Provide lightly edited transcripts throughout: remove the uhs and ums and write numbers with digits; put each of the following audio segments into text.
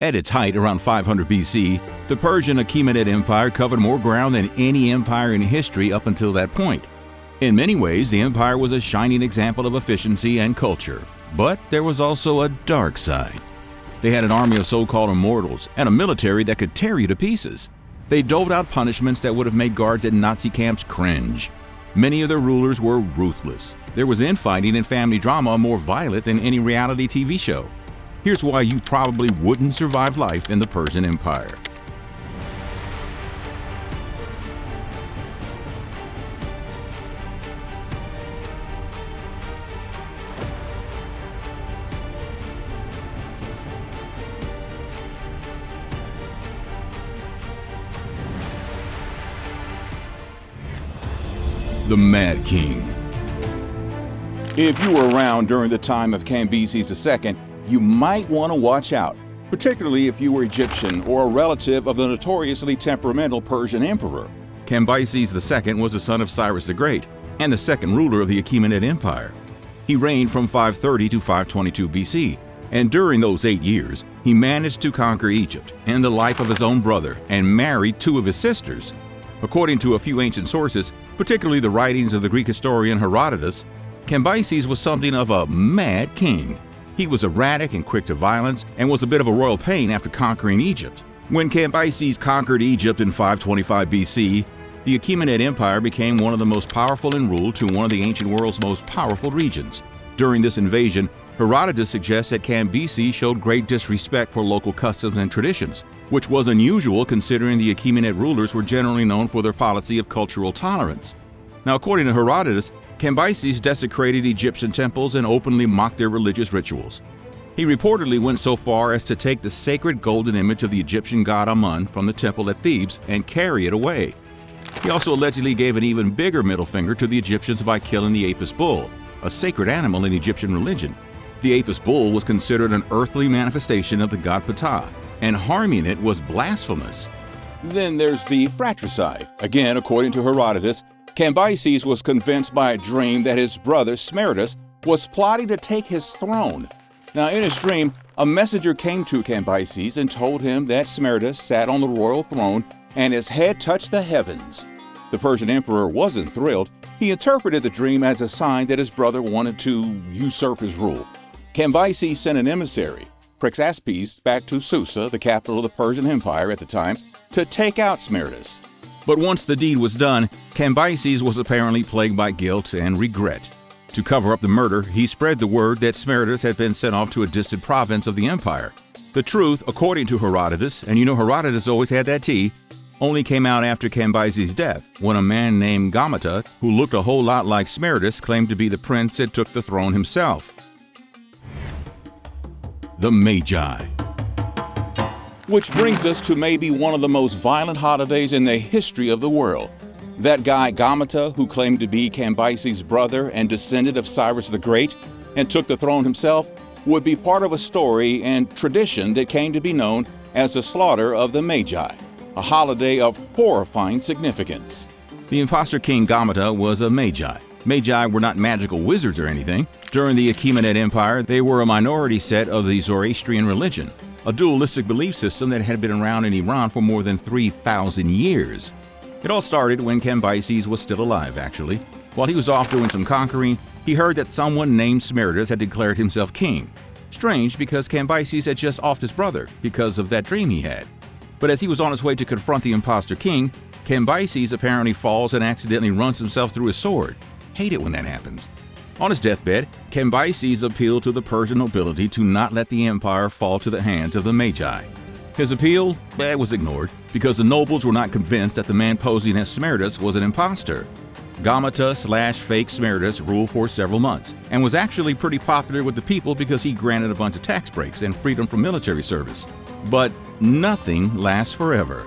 At its height around 500 BC, the Persian Achaemenid Empire covered more ground than any empire in history up until that point. In many ways, the empire was a shining example of efficiency and culture. But there was also a dark side. They had an army of so-called Immortals and a military that could tear you to pieces. They doled out punishments that would have made guards at Nazi camps cringe. Many of their rulers were ruthless. There was infighting and family drama more violent than any reality TV show. Here's why you probably wouldn't survive life in the Persian Empire. The Mad King. If you were around during the time of Cambyses II, you might want to watch out, particularly if you were Egyptian or a relative of the notoriously temperamental Persian emperor. Cambyses II was the son of Cyrus the Great and the second ruler of the Achaemenid Empire. He reigned from 530 to 522 BC, and during those 8 years, he managed to conquer Egypt and the life of his own brother and married 2 of his sisters. According to a few ancient sources, particularly the writings of the Greek historian Herodotus, Cambyses was something of a mad king. He was erratic and quick to violence and was a bit of a royal pain after conquering Egypt. When Cambyses conquered Egypt in 525 BC, the Achaemenid Empire became one of the most powerful and ruled to one of the ancient world's most powerful regions. During this invasion, Herodotus suggests that Cambyses showed great disrespect for local customs and traditions, which was unusual considering the Achaemenid rulers were generally known for their policy of cultural tolerance. Now, according to Herodotus, Cambyses desecrated Egyptian temples and openly mocked their religious rituals. He reportedly went so far as to take the sacred golden image of the Egyptian god Amun from the temple at Thebes and carry it away. He also allegedly gave an even bigger middle finger to the Egyptians by killing the Apis bull, a sacred animal in Egyptian religion. The Apis bull was considered an earthly manifestation of the god Ptah, and harming it was blasphemous. Then there's the fratricide. Again, according to Herodotus, Cambyses was convinced by a dream that his brother Smerdis was plotting to take his throne. Now, in his dream, a messenger came to Cambyses and told him that Smerdis sat on the royal throne and his head touched the heavens. The Persian emperor wasn't thrilled. He interpreted the dream as a sign that his brother wanted to usurp his rule. Cambyses sent an emissary, Prexaspes, back to Susa, the capital of the Persian Empire at the time, to take out Smerdis. But once the deed was done, Cambyses was apparently plagued by guilt and regret. To cover up the murder, he spread the word that Smerdis had been sent off to a distant province of the empire. The truth, according to Herodotus, and you know Herodotus always had that tea, only came out after Cambyses' death, when a man named Gamata, who looked a whole lot like Smerdis, claimed to be the prince that took the throne himself. The Magi. Which brings us to maybe one of the most violent holidays in the history of the world. That guy Gamata, who claimed to be Cambyses' brother and descendant of Cyrus the Great and took the throne himself, would be part of a story and tradition that came to be known as the slaughter of the Magi, a holiday of horrifying significance. The Imposter King Gamata was a Magi. Magi were not magical wizards or anything. During the Achaemenid Empire, they were a minority set of the Zoroastrian religion, a dualistic belief system that had been around in Iran for more than 3,000 years. It all started when Cambyses was still alive, actually. While he was off doing some conquering, he heard that someone named Smerdis had declared himself king. Strange, because Cambyses had just offed his brother because of that dream he had. But as he was on his way to confront the Imposter King, Cambyses apparently falls and accidentally runs himself through his sword. Hate it when that happens. On his deathbed, Cambyses appealed to the Persian nobility to not let the empire fall to the hands of the Magi. His appeal was ignored because the nobles were not convinced that the man posing as Smerdis was an imposter. Gamata/fake Smerdis ruled for several months and was actually pretty popular with the people because he granted a bunch of tax breaks and freedom from military service. But nothing lasts forever.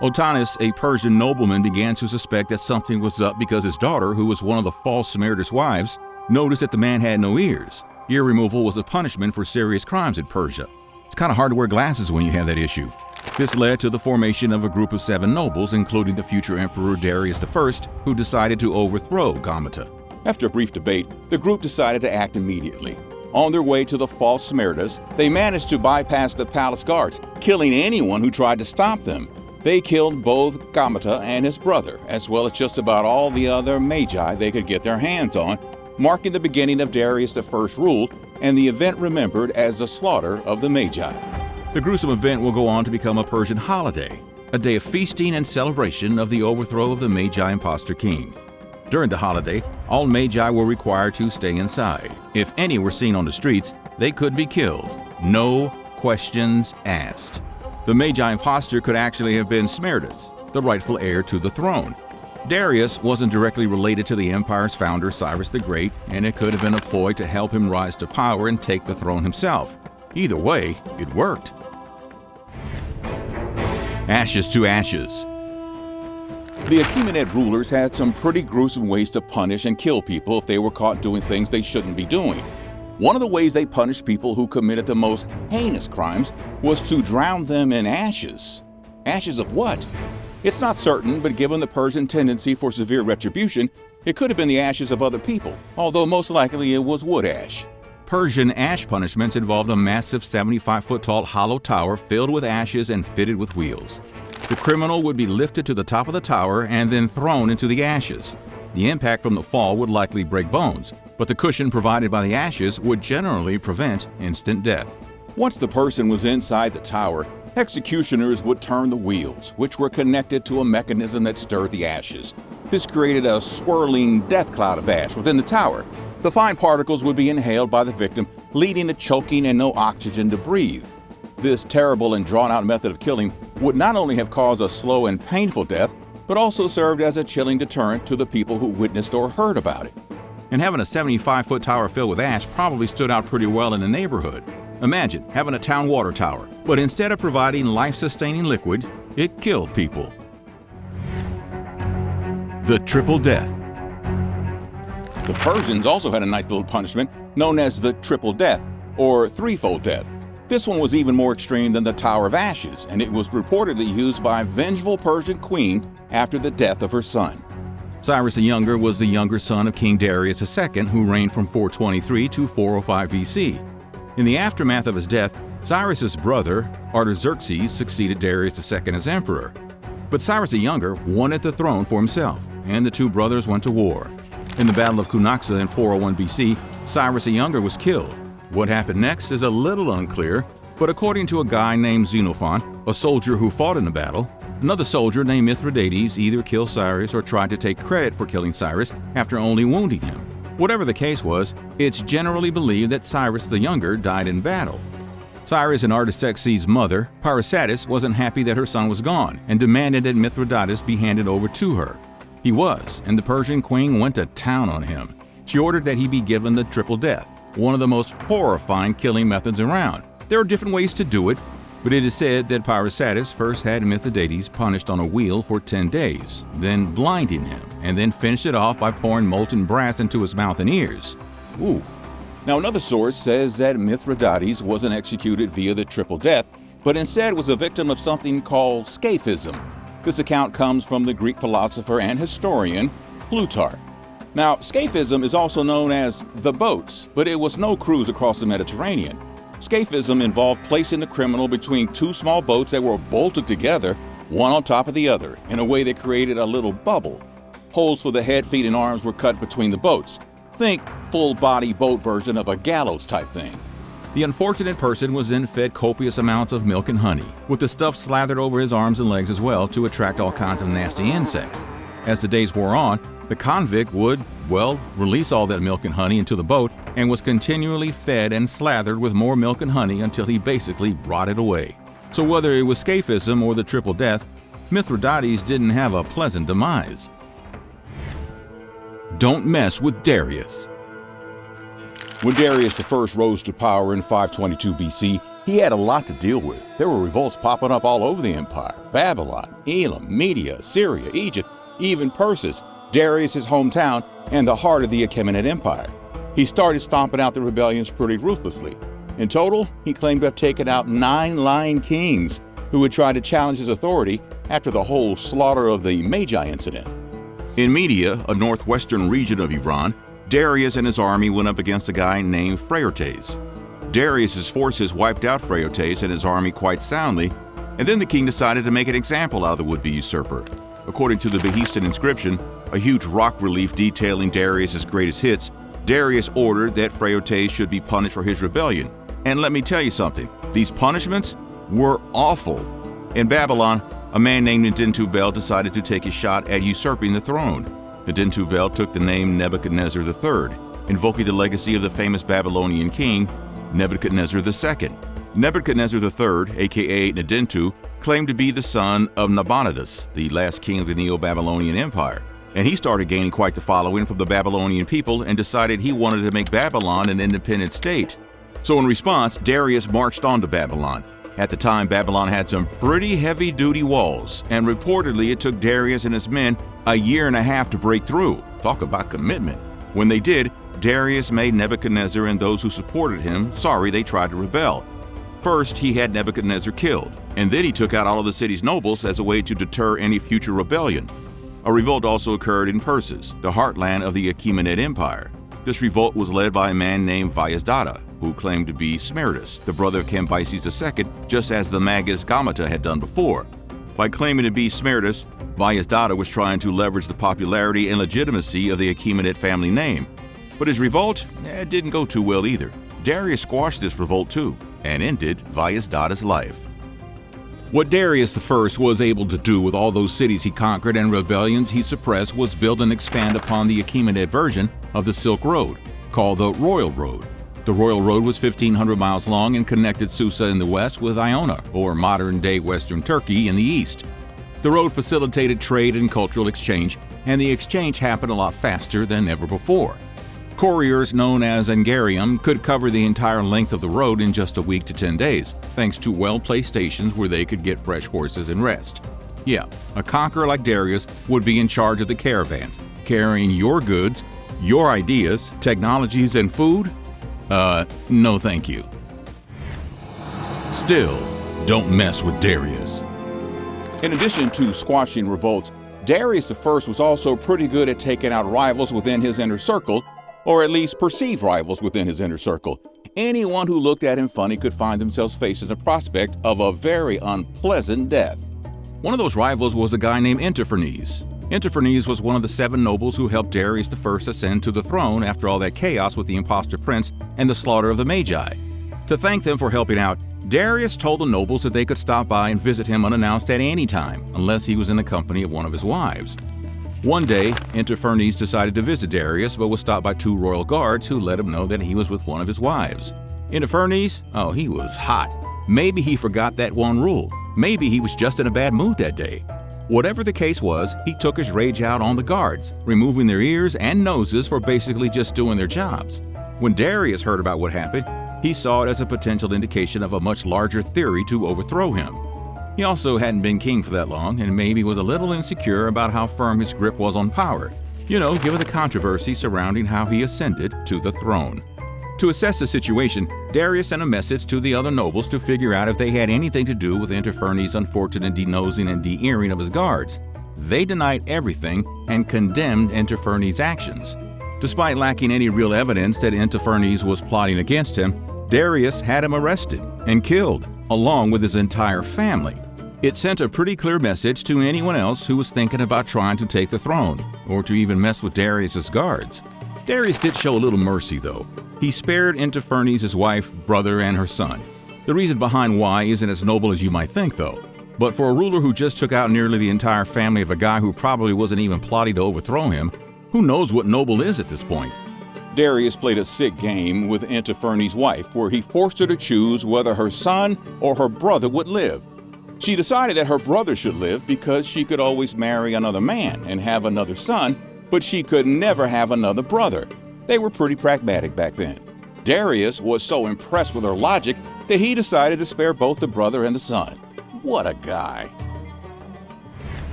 Otanis, a Persian nobleman, began to suspect that something was up because his daughter, who was one of the false Smerdis wives, noticed that the man had no ears. Ear removal was a punishment for serious crimes in Persia. It's kind of hard to wear glasses when you have that issue. This led to the formation of a group of 7 nobles, including the future emperor Darius I, who decided to overthrow Gamata. After a brief debate, the group decided to act immediately. On their way to the false Smyrnas, they managed to bypass the palace guards, killing anyone who tried to stop them. They killed both Gamata and his brother, as well as just about all the other magi they could get their hands on, marking the beginning of Darius I's rule and the event remembered as the slaughter of the Magi. The gruesome event will go on to become a Persian holiday, a day of feasting and celebration of the overthrow of the Magi Imposter King. During the holiday, all Magi were required to stay inside. If any were seen on the streets, they could be killed. No questions asked. The Magi imposter could actually have been Smerdis, the rightful heir to the throne. Darius wasn't directly related to the empire's founder, Cyrus the Great, and it could have been a ploy to help him rise to power and take the throne himself. Either way, it worked. Ashes to ashes. The Achaemenid rulers had some pretty gruesome ways to punish and kill people if they were caught doing things they shouldn't be doing. One of the ways they punished people who committed the most heinous crimes was to drown them in ashes. Ashes of what? It's not certain, but given the Persian tendency for severe retribution, it could have been the ashes of other people, although most likely it was wood ash. Persian ash punishments involved a massive 75-foot-tall hollow tower filled with ashes and fitted with wheels. The criminal would be lifted to the top of the tower and then thrown into the ashes. The impact from the fall would likely break bones, but the cushion provided by the ashes would generally prevent instant death. Once the person was inside the tower, executioners would turn the wheels, which were connected to a mechanism that stirred the ashes. This created a swirling death cloud of ash within the tower. The fine particles would be inhaled by the victim, leading to choking and no oxygen to breathe. This terrible and drawn-out method of killing would not only have caused a slow and painful death, but also served as a chilling deterrent to the people who witnessed or heard about it. And having a 75-foot tower filled with ash probably stood out pretty well in the neighborhood. Imagine having a town water tower, but instead of providing life-sustaining liquid, it killed people. The triple death. The Persians also had a nice little punishment known as the triple death, or threefold death. This one was even more extreme than the Tower of Ashes, and it was reportedly used by a vengeful Persian queen after the death of her son. Cyrus the Younger was the younger son of King Darius II, who reigned from 423 to 405 BC. In the aftermath of his death, Cyrus's brother, Artaxerxes, succeeded Darius II as emperor. But Cyrus the Younger wanted the throne for himself, and the two brothers went to war. In the Battle of Cunaxa in 401 BC, Cyrus the Younger was killed. What happened next is a little unclear, but according to a guy named Xenophon, a soldier who fought in the battle, another soldier named Mithridates either killed Cyrus or tried to take credit for killing Cyrus after only wounding him. Whatever the case was, it's generally believed that Cyrus the Younger died in battle. Cyrus and Artaxerxes' mother, Parysatis, wasn't happy that her son was gone and demanded that Mithridates be handed over to her. He was, and the Persian queen went to town on him. She ordered that he be given the triple death, one of the most horrifying killing methods around. There are different ways to do it, but it is said that Parysatis first had Mithridates punished on a wheel for 10 days, then blinding him, and then finished it off by pouring molten brass into his mouth and ears. Ooh. Now another source says that Mithridates wasn't executed via the triple death, but instead was a victim of something called scaphism. This account comes from the Greek philosopher and historian Plutarch. Now, scaphism is also known as the boats, but it was no cruise across the Mediterranean. Scaphism involved placing the criminal between two small boats that were bolted together, one on top of the other, in a way that created a little bubble. Holes for the head, feet, and arms were cut between the boats. Think full-body boat version of a gallows type thing. The unfortunate person was then fed copious amounts of milk and honey, with the stuff slathered over his arms and legs as well to attract all kinds of nasty insects. As the days wore on, the convict would, release all that milk and honey into the boat and was continually fed and slathered with more milk and honey until he basically rotted away. So whether it was scaphism or the triple death, Mithridates didn't have a pleasant demise. Don't mess with Darius. When Darius I rose to power in 522 BC, he had a lot to deal with. There were revolts popping up all over the empire: Babylon, Elam, Media, Syria, Egypt, even Persis, Darius' hometown, and the heart of the Achaemenid Empire. He started stomping out the rebellions pretty ruthlessly. In total, he claimed to have taken out 9 lying kings who would try to challenge his authority after the whole slaughter of the Magi incident. In Media, a northwestern region of Iran, Darius and his army went up against a guy named Phraortes. Darius's forces wiped out Phraortes and his army quite soundly, and then the king decided to make an example out of the would-be usurper. According to the Behistun inscription, a huge rock relief detailing Darius's greatest hits, Darius ordered that Phraortes should be punished for his rebellion. And let me tell you something, these punishments were awful. In Babylon, a man named Nutty decided to take a shot at usurping the throne. Nutty took the name Nebuchadnezzar III, invoking the legacy of the famous Babylonian king, Nebuchadnezzar II. Nebuchadnezzar III, aka Nutty, claimed to be the son of Nabonidus, the last king of the Neo-Babylonian Empire. And he started gaining quite the following from the Babylonian people and decided he wanted to make Babylon an independent state. So in response, Darius marched on to Babylon. At the time, Babylon had some pretty heavy-duty walls, and reportedly it took Darius and his men a year and a half to break through. Talk about commitment. When they did, Darius made Nebuchadnezzar and those who supported him sorry they tried to rebel. First, he had Nebuchadnezzar killed, and then he took out all of the city's nobles as a way to deter any future rebellion. A revolt also occurred in Persis, the heartland of the Achaemenid Empire. This revolt was led by a man named Vayazdada, who claimed to be Smerdis, the brother of Cambyses II, just as the Magus Gamata had done before. By claiming to be Smerdis, Vayazdada was trying to leverage the popularity and legitimacy of the Achaemenid family name. But his revolt didn't go too well either. Darius squashed this revolt too, and ended Vayazdada's life. What Darius I was able to do with all those cities he conquered and rebellions he suppressed was build and expand upon the Achaemenid version of the Silk Road, called the Royal Road. The Royal Road was 1,500 miles long and connected Susa in the west with Iona, or modern-day Western Turkey, in the east. The road facilitated trade and cultural exchange, and the exchange happened a lot faster than ever before. Couriers known as Angarium could cover the entire length of the road in just a week to 10 days, thanks to well-placed stations where they could get fresh horses and rest. Yeah, a conqueror like Darius would be in charge of the caravans, carrying your goods, your ideas, technologies, and food? No thank you. Still, don't mess with Darius. In addition to squashing revolts, Darius I was also pretty good at taking out rivals within his inner circle, or at least perceived rivals within his inner circle. Anyone who looked at him funny could find themselves facing the prospect of a very unpleasant death. One of those rivals was a guy named Interfernes. Interfernes was one of the 7 nobles who helped Darius I ascend to the throne after all that chaos with the imposter prince and the slaughter of the Magi. To thank them for helping out, Darius told the nobles that they could stop by and visit him unannounced at any time, unless he was in the company of one of his wives. One day, Interfernes decided to visit Darius, but was stopped by 2 royal guards who let him know that he was with one of his wives. Interfernes? Oh, he was hot. Maybe he forgot that one rule. Maybe he was just in a bad mood that day. Whatever the case was, he took his rage out on the guards, removing their ears and noses for basically just doing their jobs. When Darius heard about what happened, he saw it as a potential indication of a much larger theory to overthrow him. He also hadn't been king for that long and maybe was a little insecure about how firm his grip was on power, given the controversy surrounding how he ascended to the throne. To assess the situation, Darius sent a message to the other nobles to figure out if they had anything to do with Interfernes' unfortunate denosing and de-earing of his guards. They denied everything and condemned Interfernes' actions. Despite lacking any real evidence that Interfernes was plotting against him, Darius had him arrested and killed, along with his entire family. It sent a pretty clear message to anyone else who was thinking about trying to take the throne, or to even mess with Darius' guards. Darius did show a little mercy, though. He spared Interfernes' wife, brother, and her son. The reason behind why isn't as noble as you might think, though. But for a ruler who just took out nearly the entire family of a guy who probably wasn't even plotting to overthrow him, who knows what noble is at this point? Darius played a sick game with Interfernes' wife, where he forced her to choose whether her son or her brother would live. She decided that her brother should live because she could always marry another man and have another son, but she could never have another brother. They were pretty pragmatic back then. Darius was so impressed with her logic that he decided to spare both the brother and the son. What a guy.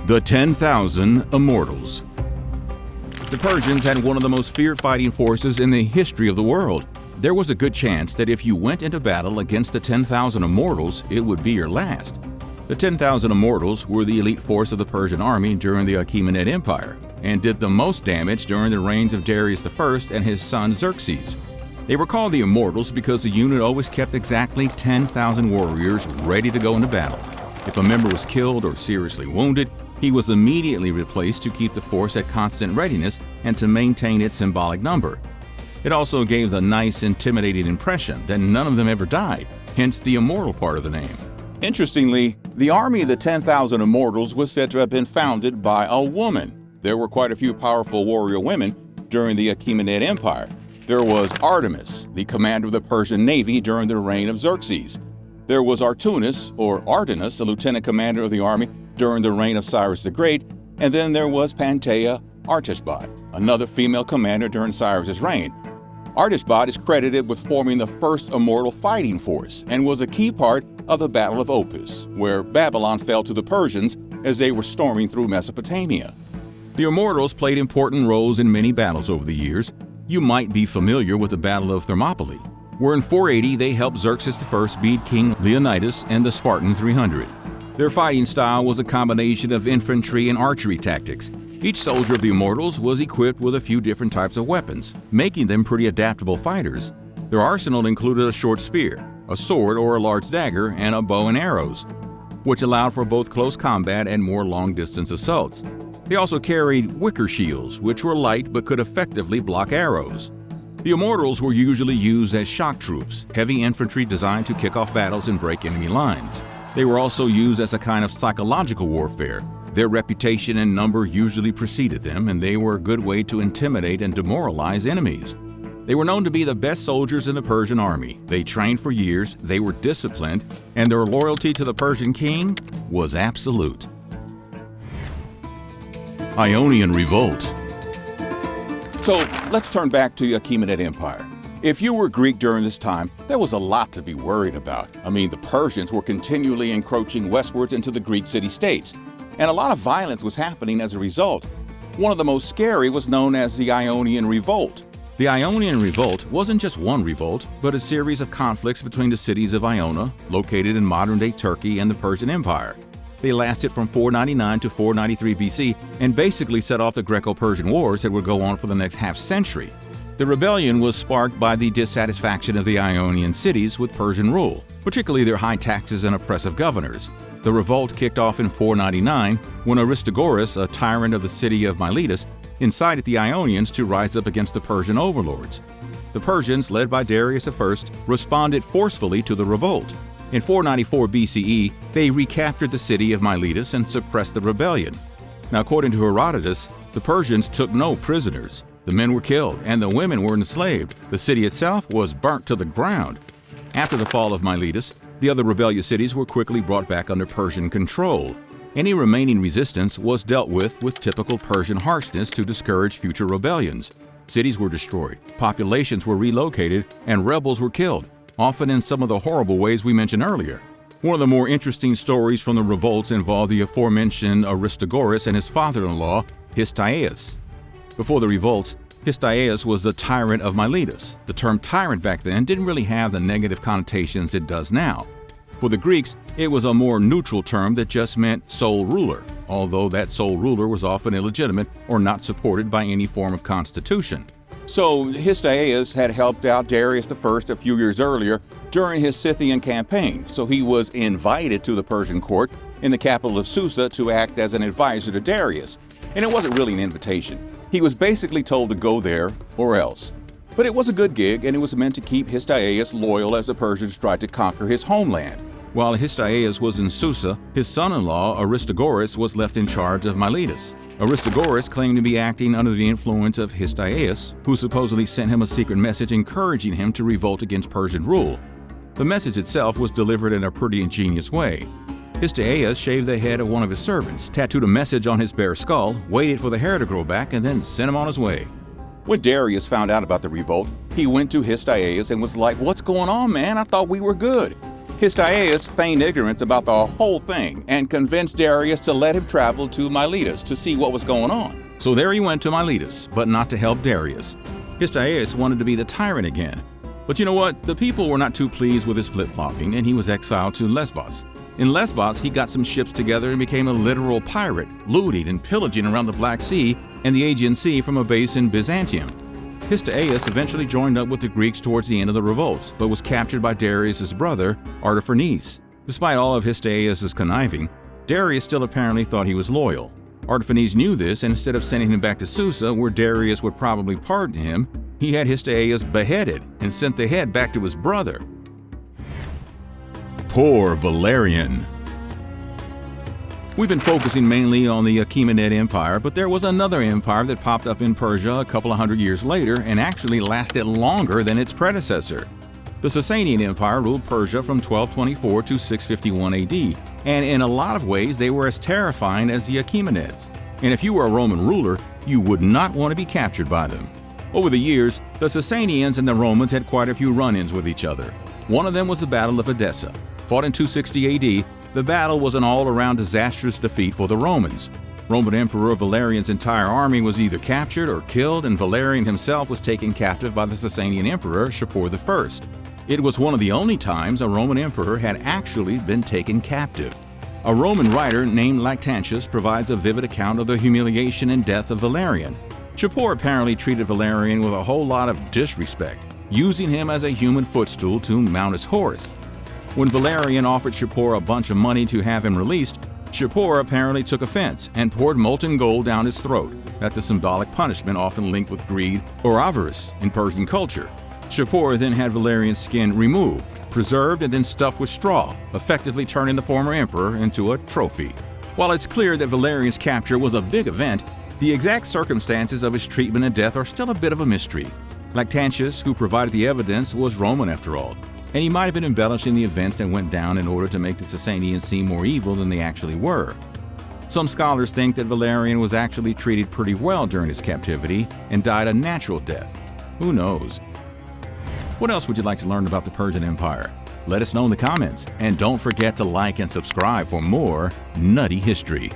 The 10,000 Immortals. The Persians had one of the most feared fighting forces in the history of the world. There was a good chance that if you went into battle against the 10,000 Immortals, it would be your last. The 10,000 Immortals were the elite force of the Persian army during the Achaemenid Empire, and did the most damage during the reigns of Darius I and his son Xerxes. They were called the Immortals because the unit always kept exactly 10,000 warriors ready to go into battle. If a member was killed or seriously wounded, he was immediately replaced to keep the force at constant readiness and to maintain its symbolic number. It also gave the nice, intimidating impression that none of them ever died, hence the immortal part of the name. Interestingly, the army of the 10,000 Immortals was said to have been founded by a woman. There were quite a few powerful warrior women during the Achaemenid Empire. There was Artemis, the commander of the Persian Navy during the reign of Xerxes. There was Artunis, or Artenis, a lieutenant commander of the army during the reign of Cyrus the Great. And then there was Pantea Artashbat, another female commander during Cyrus's reign. Artashbat is credited with forming the first immortal fighting force and was a key part of the Battle of Opis, where Babylon fell to the Persians as they were storming through Mesopotamia. The Immortals played important roles in many battles over the years. You might be familiar with the Battle of Thermopylae, where in 480 they helped Xerxes I beat King Leonidas and the Spartan 300. Their fighting style was a combination of infantry and archery tactics. Each soldier of the Immortals was equipped with a few different types of weapons, making them pretty adaptable fighters. Their arsenal included a short spear, a sword or a large dagger, and a bow and arrows, which allowed for both close combat and more long-distance assaults. They also carried wicker shields, which were light but could effectively block arrows. The Immortals were usually used as shock troops, heavy infantry designed to kick off battles and break enemy lines. They were also used as a kind of psychological warfare. Their reputation and number usually preceded them, and they were a good way to intimidate and demoralize enemies. They were known to be the best soldiers in the Persian army. They trained for years, they were disciplined, and their loyalty to the Persian king was absolute. Ionian Revolt. So let's turn back to the Achaemenid Empire. If you were Greek during this time, there was a lot to be worried about. The Persians were continually encroaching westwards into the Greek city-states, and a lot of violence was happening as a result. One of the most scary was known as the Ionian Revolt. The Ionian Revolt wasn't just one revolt, but a series of conflicts between the cities of Iona, located in modern-day Turkey, and the Persian Empire. They lasted from 499 to 493 BC and basically set off the Greco-Persian Wars that would go on for the next half-century. The rebellion was sparked by the dissatisfaction of the Ionian cities with Persian rule, particularly their high taxes and oppressive governors. The revolt kicked off in 499 when Aristogoras, a tyrant of the city of Miletus, incited the Ionians to rise up against the Persian overlords. The Persians, led by Darius I, responded forcefully to the revolt. In 494 BCE, they recaptured the city of Miletus and suppressed the rebellion. Now, according to Herodotus, the Persians took no prisoners. The men were killed and the women were enslaved. The city itself was burnt to the ground. After the fall of Miletus, the other rebellious cities were quickly brought back under Persian control. Any remaining resistance was dealt with typical Persian harshness to discourage future rebellions. Cities were destroyed, populations were relocated, and rebels were killed, often in some of the horrible ways we mentioned earlier. One of the more interesting stories from the revolts involved the aforementioned Aristogoras and his father-in-law, Histiaeus. Before the revolts, Histiaeus was the tyrant of Miletus. The term tyrant back then didn't really have the negative connotations it does now. For the Greeks, it was a more neutral term that just meant sole ruler, although that sole ruler was often illegitimate or not supported by any form of constitution. So Histiaeus had helped out Darius I a few years earlier during his Scythian campaign, so he was invited to the Persian court in the capital of Susa to act as an advisor to Darius. And it wasn't really an invitation. He was basically told to go there or else. But it was a good gig, and it was meant to keep Histiaeus loyal as the Persians tried to conquer his homeland. While Histiaeus was in Susa, his son-in-law Aristogoras was left in charge of Miletus. Aristogoras claimed to be acting under the influence of Histiaeus, who supposedly sent him a secret message encouraging him to revolt against Persian rule. The message itself was delivered in a pretty ingenious way. Histiaeus shaved the head of one of his servants, tattooed a message on his bare skull, waited for the hair to grow back, and then sent him on his way. When Darius found out about the revolt, he went to Histiaeus and was like, "What's going on, man? I thought we were good." Histiaeus feigned ignorance about the whole thing and convinced Darius to let him travel to Miletus to see what was going on. So there he went to Miletus, but not to help Darius. Histiaeus wanted to be the tyrant again. But you know what? The people were not too pleased with his flip-flopping, and he was exiled to Lesbos. In Lesbos, he got some ships together and became a literal pirate, looting and pillaging around the Black Sea and the Aegean Sea from a base in Byzantium. Histiaeus eventually joined up with the Greeks towards the end of the revolts, but was captured by Darius' brother, Artaphernes. Despite all of Histiaeus' conniving, Darius still apparently thought he was loyal. Artaphernes knew this, and instead of sending him back to Susa, where Darius would probably pardon him, he had Histiaeus beheaded and sent the head back to his brother. Poor Valerian. We've been focusing mainly on the Achaemenid Empire, but there was another empire that popped up in Persia a couple of hundred years later and actually lasted longer than its predecessor. The Sasanian Empire ruled Persia from 1224 to 651 AD, and in a lot of ways they were as terrifying as the Achaemenids. And if you were a Roman ruler, you would not want to be captured by them. Over the years, the Sasanians and the Romans had quite a few run-ins with each other. One of them was the Battle of Edessa. Fought in 260 AD, the battle was an all-around disastrous defeat for the Romans. Roman Emperor Valerian's entire army was either captured or killed, and Valerian himself was taken captive by the Sasanian Emperor Shapur I. It was one of the only times a Roman emperor had actually been taken captive. A Roman writer named Lactantius provides a vivid account of the humiliation and death of Valerian. Shapur apparently treated Valerian with a whole lot of disrespect, using him as a human footstool to mount his horse. When Valerian offered Shapur a bunch of money to have him released, Shapur apparently took offense and poured molten gold down his throat. That's a symbolic punishment often linked with greed or avarice in Persian culture. Shapur then had Valerian's skin removed, preserved, and then stuffed with straw, effectively turning the former emperor into a trophy. While it's clear that Valerian's capture was a big event, the exact circumstances of his treatment and death are still a bit of a mystery. Lactantius, who provided the evidence, was Roman after all, and he might have been embellishing the events that went down in order to make the Sasanians seem more evil than they actually were. Some scholars think that Valerian was actually treated pretty well during his captivity and died a natural death. Who knows? What else would you like to learn about the Persian Empire? Let us know in the comments, and don't forget to like and subscribe for more Nutty History.